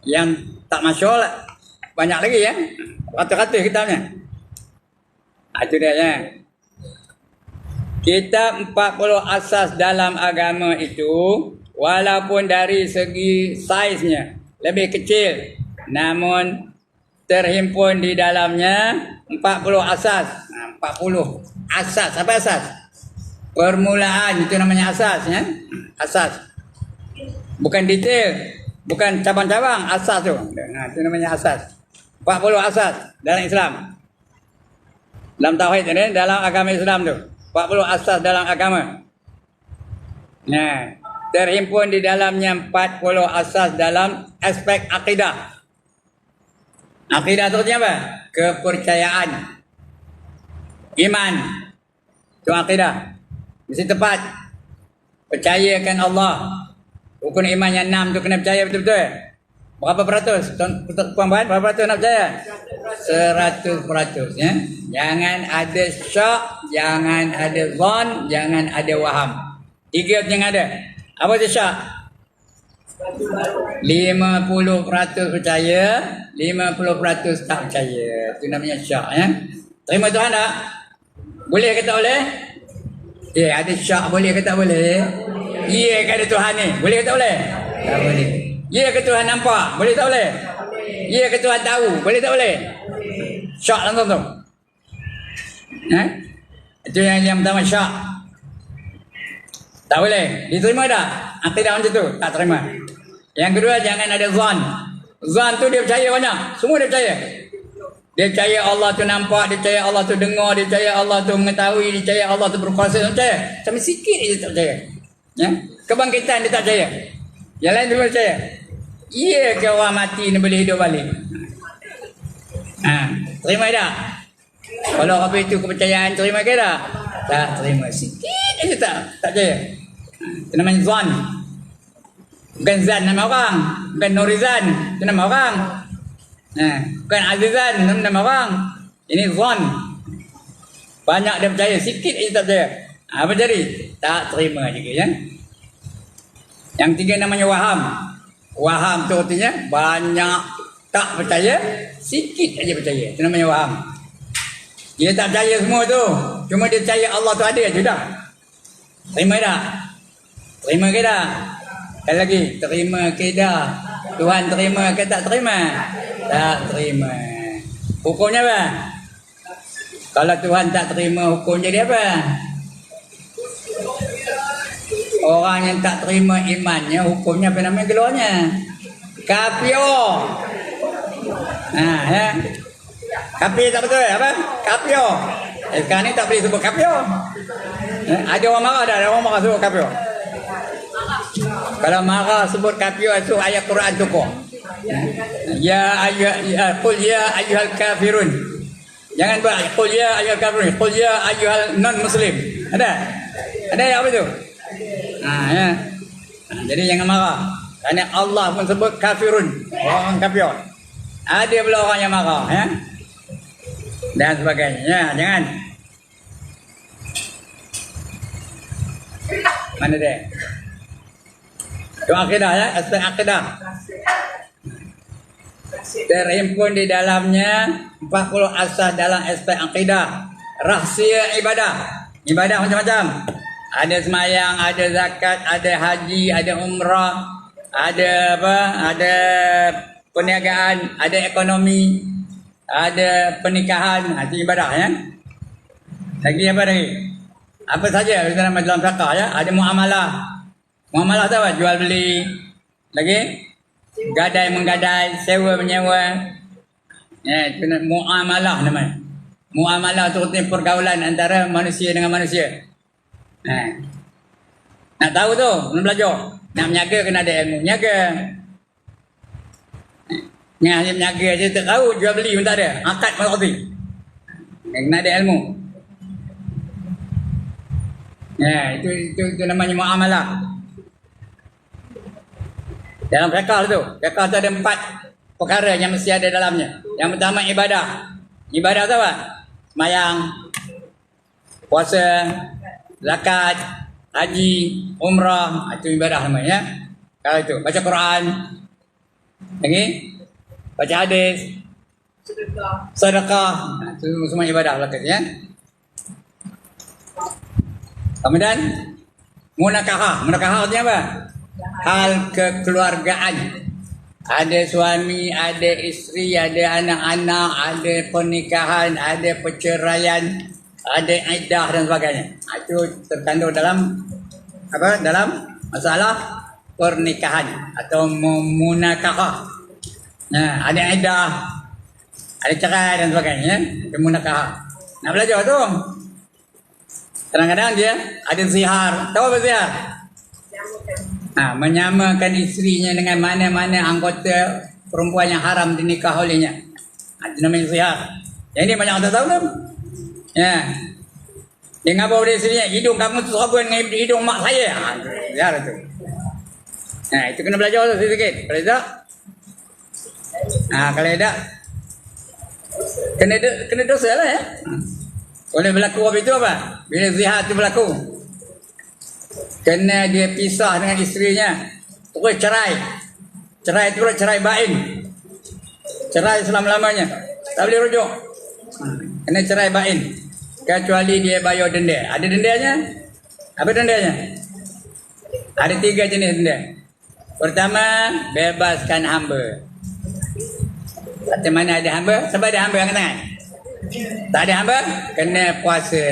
A: Yang tak masyhur banyak lagi ya. Ratus-ratus kitabnya. Itu dia ya. Kitab 40 asas dalam agama itu walaupun dari segi saiznya lebih kecil namun terhimpun di dalamnya 40 asas. 40 asas. Apa asas? Permulaan itu namanya asas ya. Asas. Bukan detail, bukan cabang-cabang, asas tu. Nah, itu namanya asas. 40 asas dalam Islam. Dalam tauhid ini, dalam agama Islam tu. 40 asas dalam agama. Nah, terhimpun di dalamnya 40 asas dalam aspek akidah. Akidah itu artinya apa? Kepercayaan. Iman. Itu akidah. Mesti tepat. Percayakan Allah. Rukun iman yang 6 tu kena percaya betul-betul. Berapa peratus? Puan-puan, berapa peratus nak percaya? 100% ya. Jangan ada syak, jangan ada zon, jangan ada waham. 3 yang ada. Apa tu syak? 50% percaya, 50% tak percaya. Itu namanya syak ya. Terima Tuhan tak? Boleh ke tak boleh? Ada syak boleh ke tak boleh? Ya ke ada Tuhan ni? Boleh ke tak boleh? Tak boleh. Ya ke Tuhan nampak? Boleh tak boleh? Ya ke Tuhan tahu? Boleh tak boleh? Syak langsung tu. Itu yang pertama syak. Tak boleh. Diterima tak? Akidah macam tu? Tak terima. Yang kedua jangan ada zon. Zon tu dia percaya banyak. Semua dia percaya. Dia percaya Allah tu nampak, dia percaya Allah tu dengar, dia percaya Allah tu mengetahui, dia percaya Allah tu berkuasa. Dia percaya. Sampai sikit dia tak percaya. Ya? Kebangkitan dia tak percaya. Yang lain dia percaya. Iya ke orang mati ni boleh hidup balik? Terima tak? Kalau apa itu kepercayaan, terima ke tak? Tak terima. Sikit aja tak percaya. Itu namanya zon. Bukan Zan nama orang. Bukan Nurizan. Itu nama orang. Bukan Azizan. Itu nama orang. Ini zon. Banyak dia percaya. Sikit aja tak percaya. Apa jadi? Tak terima juga ya. Yang tiga namanya waham. Waham tu artinya banyak tak percaya, sikit aja percaya. Itu namanya waham. Dia tak percaya semua tu. Cuma dia percaya Allah tu ada je dah. Terima tak? Terima ke tak? Sekali lagi, terima ke tak? Tuhan terima ke tak terima? Tak terima. Hukumnya apa? Kalau Tuhan tak terima, hukum jadi apa? Orang yang tak terima imannya, hukumnya apa namanya keluarnya? Kafir. Ya. Kafir tak betul apa? Kafir. Sekarang ni tak boleh sebut kafir. Ada orang marah dah, ada orang marah sebut kafir. Kalau marah sebut kafir itu ayat Quran tu kok. Qul ya ayyuhal kafirun. Jangan buat qul ya ayyuhal kafirun, qul ya ayyuhal non muslim. Ada? Ada apa tu? Ya. Jadi jangan marah. Kerana Allah pun sebut kafirun, orang kafir. Ada pula orang yang marah ya. Dan sebagainya. Ya, jangan. Mana dia? Itu akidah ya, aspek akidah. Terhimpun di dalamnya 40 asas dalam aspek akidah. Rahsia ibadah. Ibadah macam-macam. Ada semayang, ada zakat, ada haji, ada umrah, ada apa? Ada perniagaan, ada ekonomi, ada pernikahan, itu ibadah ya. Lagi apa lagi? Apa saja dalam fiqh ya, ada muamalah. Muamalah tahu tak? Jual beli. Lagi? Gadai menggadai, sewa menyewa. Ya, itu muamalah namanya. Muamalah tu pergaulan antara manusia dengan manusia. Nak tahu tu, nak belajar. Nak menyaga kena ada ilmu. Menyaga. Yang hanya menyaga je tak tahu, jual beli pun tak ada. Akad pun tak kerti. Kena ada ilmu. Ya, itu namanya muamalah. Dalam fiqh tu, fiqh tu ada 4 perkara yang mesti ada dalamnya. Yang pertama ibadah. Ibadah tu apa? Sembahyang, puasa, zakat, haji, umrah, itu ibadah namanya. Kalau itu baca Quran, lagi baca hadis, sedekah, itu semua ibadah belaka ya. Kemudian munakahah. Munakahah artinya apa? Hal kekeluargaan. Ada suami, ada isteri, ada anak-anak, ada pernikahan, ada perceraian, ada iddah dan sebagainya. Itu terkandung dalam apa? Dalam masalah pernikahan atau munakahah. Nah, ada iddah, ada cerai dan sebagainya. Itu munakahah. Nak belajar tu. Kadang-kadang dia ada zihar. Tahu apa zihar? Menyamakan isterinya dengan mana-mana anggota perempuan yang haram dinikah olehnya. Itu namanya zihar. Yang ini banyak orang tak tahu kan? Ya. Dia ngabau dari isterinya, hidung kamu tu sama dengan hidung mak saya. Zihar itu. Itu kena belajar tu sikit. Kalau tak? Kalau tak, kena dosa lah ya. Oleh berlaku apa itu apa? Bila zihar itu berlaku, kena dia pisah dengan isterinya, terus cerai. Cerai itu cerai bain. Cerai selama-lamanya. Tak boleh rujuk. Kena cerai bain. Kecuali dia bayar denda. Ada dendanya? Apa dendanya? Ada 3 jenis denda. Pertama, bebaskan hamba. Macam mana ada hamba? Sebab ada hamba angkat tangan. Tak ada hamba, kena puasa.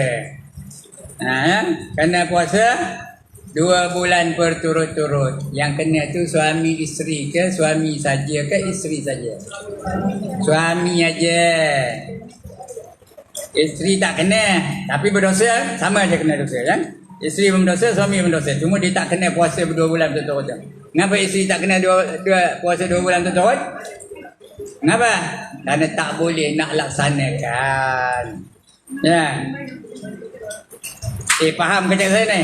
A: Kena puasa 2 bulan berturut-turut. Yang kena tu suami isteri ke, suami saja ke isteri saja? Suami aja. Isteri tak kena, tapi berdosa sama aja kena dosa kan? Isteri pun berdosa, suami pun berdosa. Cuma dia tak kena puasa 2 bulan berturut-turut. Kenapa isteri tak kena puasa 2 bulan berturut-turut? Kenapa? Kerana tak boleh nak laksanakan. Ya. Faham kecak saya ni?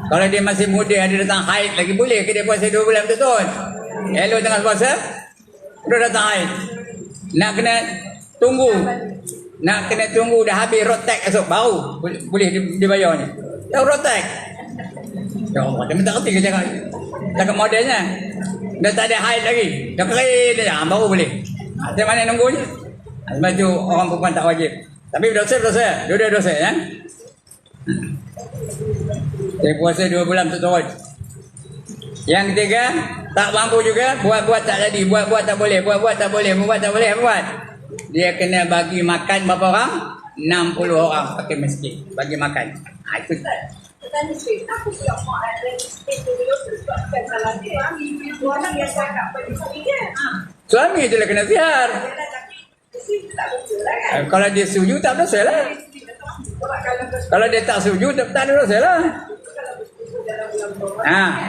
A: Kalau dia masih muda, ada datang haid lagi, boleh ke dia puasa 2 bulan betul? Elok tengah puasa, dah datang haid. Nak kena tunggu. Nak kena tunggu dah habis rotek esok, baru boleh dibayarnya. Tahu rotek? Ya Allah, dia minta kerti ke cakap modelnya. Dah tak ada haid lagi. Dah kering dah, baru boleh. Macam mana nunggunya? Sebab tu orang perempuan tak wajib. Tapi berdosa. Dua-dua dosa ya. Dia puasa 2 bulan berturut. Yang ketiga, tak mampu juga, buat-buat tak jadi, buat-buat tak boleh, buat-buat tak boleh, buat. Dia kena bagi makan berapa orang? 60 orang pakai masjid bagi makan. Itu
B: Tanya sikit, aku siap mak ada itu dulu sebabkan salah dia. Orang yang cakap pada dia.
A: suami je lah kena zihar. Kalau dia setuju tak dosa lah. Kalau dia tak setuju tak ada dosa lah.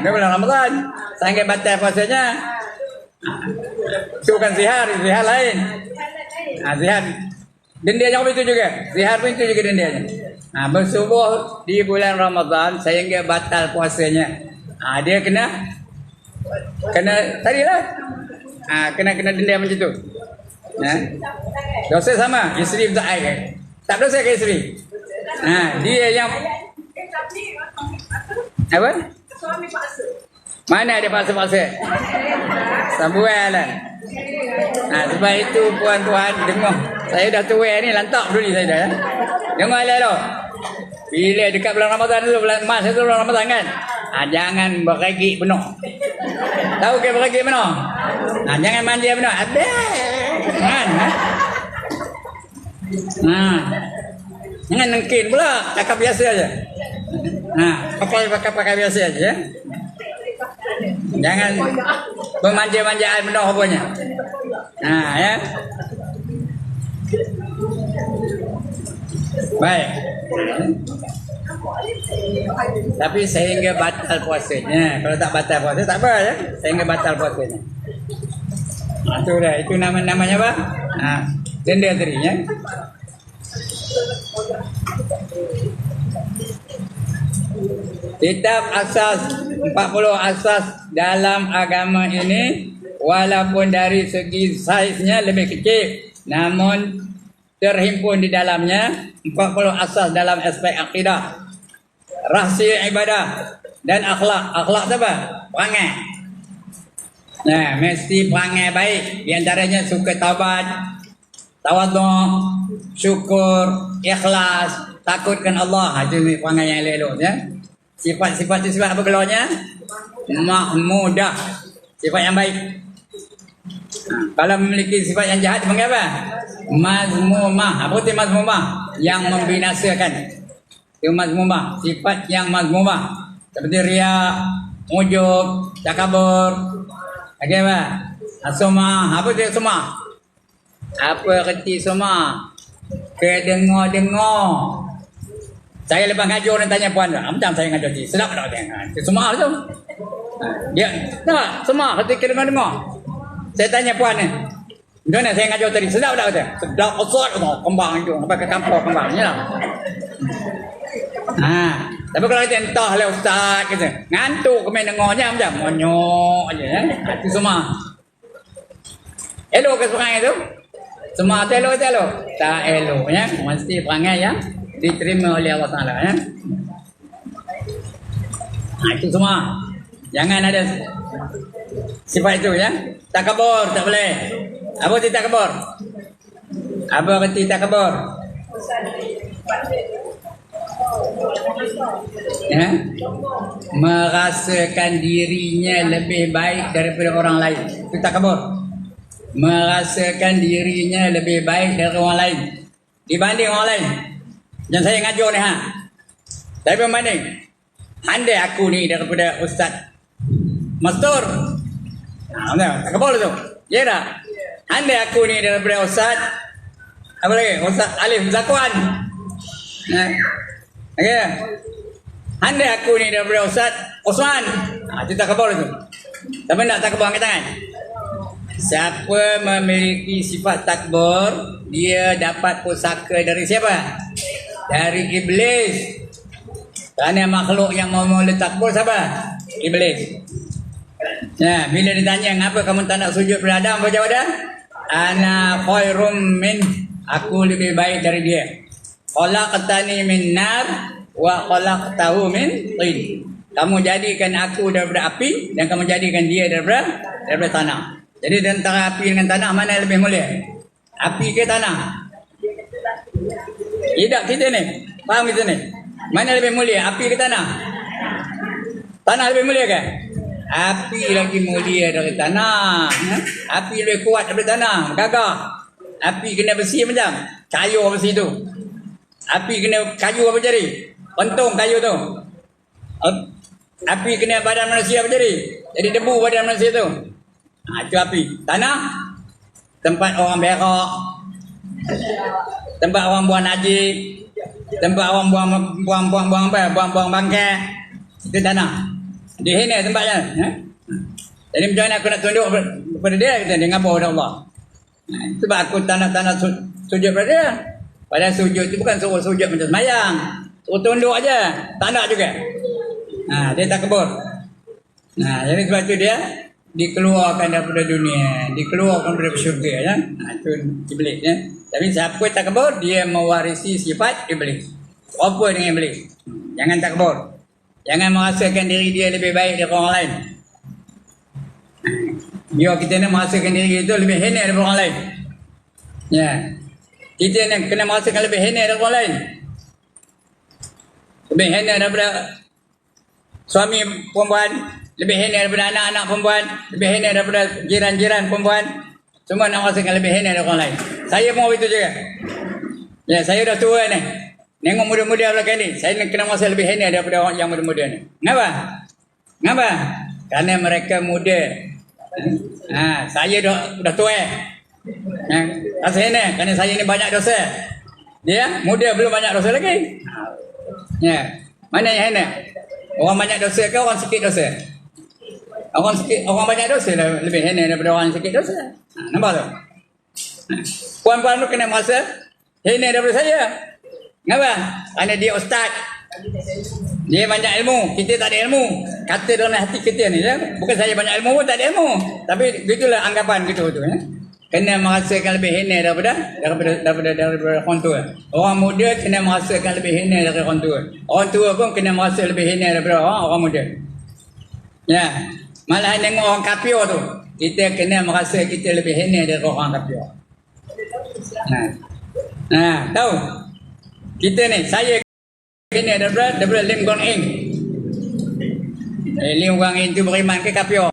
A: Dia bulan Ramadan. Sampai batal puasanya. Itu bukan zihar, zihar lain. Zihar denda yang itu juga. Zihar pun itu juga dendanya. Bersubuh di bulan Ramadan sehingga batal puasanya. Dia kena tadilah. Kena denda macam tu. Dosa sama, isteri tak air. Tak dosa ke isteri? Dia yang apa?
B: Suami paksa.
A: Mana ada paksa-paksa? Sabuai lah. Sebab itu puan-puan dengar. Saya dah tua ni, lantak dulu saya dah. Dengar lah tu. Bila dekat bulan Ramadan tu, bulan Mac itu bulan Ramadan kan? Jangan berregik penuh. Tahu ke berregik penuh? Jangan manja penuh. Kan? Jangan nengkin pula. Cakap biasa aja. Pakai biasa aja ya. Jangan bermanja-manjaan penuh rupanya. Ya. Baik. Tapi sehingga batal puasanya. Kalau tak batal puasa tak apa ya. Sehingga batal puasanya. Itu dah. Itu namanya apa? Denda dirinya. Kitab asas 40 asas dalam agama ini walaupun dari segi saiznya lebih kecil namun terhimpun di dalamnya 40 asas dalam aspek akidah, rahsia ibadah dan akhlak. Akhlak apa? Perangai. Nah, mesti perangai baik. Di antaranya suka taubat, tawadhu, syukur, ikhlas, takutkan Allah. Itu perangai yang elok ya. Sifat-sifat itu sifat apa keluarnya? Mahmudah. Sifat yang baik. Kalau memiliki sifat yang jahat panggil apa? Mazmumah. Apa itu mazmumah? Yang membinasakan. Itu mazmumah. Sifat yang mazmumah. Seperti riya, ujub, takabur. Okey apa? Sumah. Apa itu sumah? Apa erti sumah? Kedengar-dengar. Saya lepas ngaji orang tanya puan, macam saya ngaji tadi, sedap tak tengok. Semua tu. Dia tak, semua ketika dengar. Saya tanya puan ni. Macam saya ngaji tadi, sedap tak kata? Sedap osot tu, kembang itu, sampai ke kampung kembangnya lah. Tapi kalau kita entah lah ustaz kata, ngantuk ke main dengarnya macam monyok aja ya. Itu semua. Elok ke perangai tu? Semua tu elok. Tak elok ya, mesti perangai ya. Diterima oleh Allah Ta'ala ya. Itu semua. Jangan ada sifat itu ya. Takabur tak boleh. Apa itu takabur? Apa arti takabur? Ya. Merasakan dirinya lebih baik daripada orang lain. Itu takabur. Merasakan dirinya lebih baik dari orang lain dibanding orang lain. Yang saya ngajar ni Saya berbanding. Handai aku ni daripada Ustaz Mastur. Tak kebal tu. Ya tak? Handai aku ni daripada Ustaz apa lagi? Ustaz Alif Zakwan. Okey. Handai aku ni daripada Ustaz Osman. Itu tak kebal tu. Tapi nak tak kebal angkat tangan. Siapa memiliki sifat takbur, dia dapat pusaka dari siapa? Dari iblis. Kerana makhluk yang mau takbur siapa? Iblis. Nah, bila ditanya kenapa kamu tak nak sujud pada Adam, apa jawab dia? Ana khairum min, aku lebih baik dari dia. Khalaqtani min nar wa khalaqtahu min tin. Kamu jadikan aku daripada api dan kamu jadikan dia daripada tanah. Jadi antara api dengan tanah mana yang lebih mulia? Api ke tanah? Tidak kita ni. Faham kita ni? Mana lebih mulia? Api ke tanah? Tanah lebih mulia ke? Api lagi mulia dari tanah. Api lebih kuat daripada tanah. Gagah. Api kena besi macam? Kayu besi tu. Api kena kayu apa jadi? Pentung kayu tu. Api kena badan manusia apa jadi? Jadi debu badan manusia tu. Itu api. Tanah? Tempat orang berak. Tempat orang buang najis, tempat orang buang apa? Buang bangkai. Itu tanah. Dia hina tempatnya. Jadi macam mana aku nak tunduk kepada dia? Dia ngapa pada Allah. Sebab aku tak nak sujud pada dia. Padahal sujud itu bukan suruh sujud macam sembahyang. Suruh tunduk aja. Tak nak juga. Dia tak kebur. Jadi sebab itu dia dikeluarkan daripada dunia, dikeluarkan daripada syurga ya. Itu iblis ya. Tapi siapa takabur, dia mewarisi sifat iblis. Apa dengan iblis? Jangan takabur. Jangan merasakan diri dia lebih baik daripada orang lain. Biar kita nak merasakan diri itu lebih hina daripada orang lain. Ya. Kita nak kena merasakan lebih hina daripada orang lain. Lebih hina daripada suami perempuan, lebih hina daripada anak-anak perempuan, lebih hina daripada jiran-jiran perempuan. Semua nak merasakan lebih hina daripada orang lain. Saya mau itu juga. Ya, saya dah tua ni. Nengok muda-muda belakang ni. Saya kena merasa lebih hina daripada orang yang muda-muda ni. Kenapa? Kerana mereka muda. Saya dah tua. Rasa ini, kerana saya ni banyak dosa. Dia muda belum banyak dosa lagi. Mana yang ini? Orang banyak dosa ke orang sikit dosa? Orang banyak dosa lebih ini daripada orang sikit dosa. Nampak tu? Puan-puan tu kena merasa ini daripada saya. Kenapa? Kerana dia ustaz. Dia banyak ilmu, kita tak ada ilmu. Kata dalam hati kita ni, bukan saya banyak ilmu pun tak ada ilmu. Tapi gitulah anggapan gitu tu. Kena merasakan lebih hina daripada orang tua. Orang muda kena merasakan lebih hina daripada orang tua. Orang tua pun kena merasa lebih hina daripada orang muda. Ya, malah tengok orang kafir tu, kita kena merasa kita lebih hina daripada orang kafir. Tahu? Kita ni, saya hina daripada Lim Guan Eng. Lim Guan Eng tu beriman ke kafir?